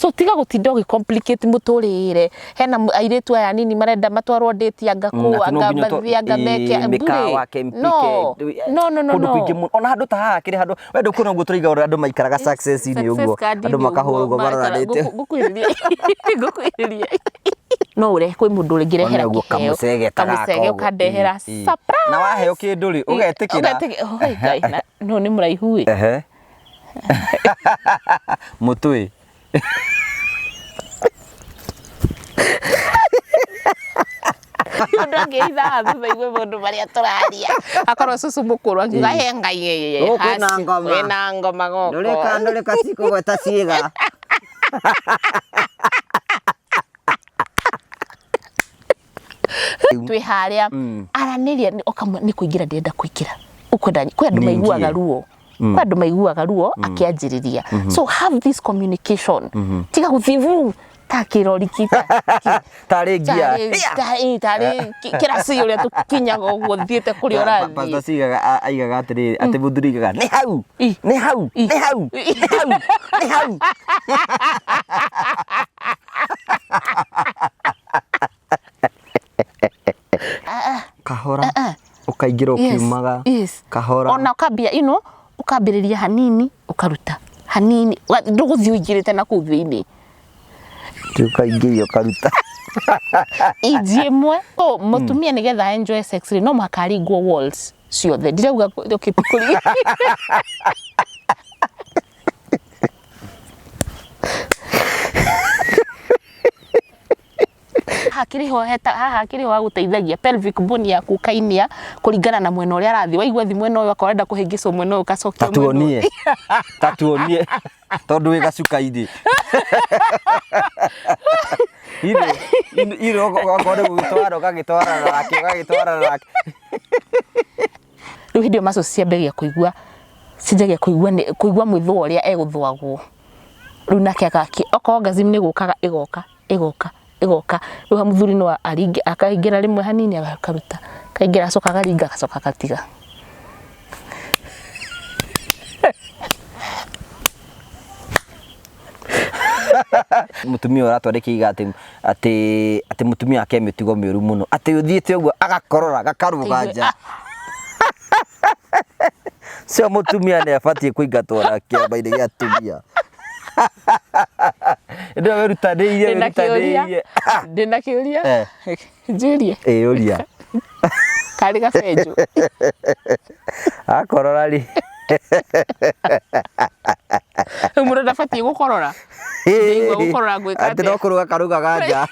so tiga gutinda complicate muturire hena airetu aya nini marenda matwarwo date anga ku anga bathi anga meke mikawa kempike no ona handu ta haha kiri handu wendo kuno guo turiga andu maikaraga success ini uguo andu makahurugwo maroranite gukwiriria no ure kwi mundu ringirehera kamusege ukandehera surprise na waheo kindu ri ugetikira no ni muraihu ehe mutui Ndo ngeitha thutha igwe mundu maria turaria akorwo cucu mukuru angiuga he ngai wina ngoma goko ndureka cikugweta ciiga twi haria araniria ni kuingira ndenda kuingira ukwenda kwi andu maiguaga ruo kwa andu maiguaga ruo akianjiriria so have this communication tiga guthivu takirori kita tari gia tari kira si uria tukinyaga uguo thiete kuri orathi pastor cigaga aigaga atiri ati muthurigaga ni hau ni hau ni hau ni hau ni hau kahora ukaingira ukiumaga kahora ona ukambia ukambiriria hanini ukaruta hanini nduguthi uingirite na ku thiini ukaingiria ukaruta ijimwe mutumia nigetha enjoy sex no makaringwo walls ciothe ndirauga ukipikuri hakiri ho guteithagia pelvic bone yaku kainia kuringana na mwena uria arathi waigua thi mwena uyu akorenda kuhingicwo mwena uyu ukacokio tatuonie tondu wi gacuka-ini iro gokore gutwara gagitwara rake riu hindi maso ciambegia kuigua mwithu uria eguthwagwo riu nake agaki okorwo gazim ni gukaga igoka riu muthuri no aringi akaingira rimwe hanini akaruta kaingira acoka garinga agacoka gatiga mutumia uratwarikiga ati mutumia ake mitigo miuru muno ati uthiite uguo agakorora gakaruga nja cio mutumia ni abatie kuingatwo na kiamba-ini gia atumia ndio werutanĩirie ndina kiuria njurie uria kari gabenju akorora ri mundu ndabatie gukorora ndigwa gukorora gwika ati no kuruga karuga ganja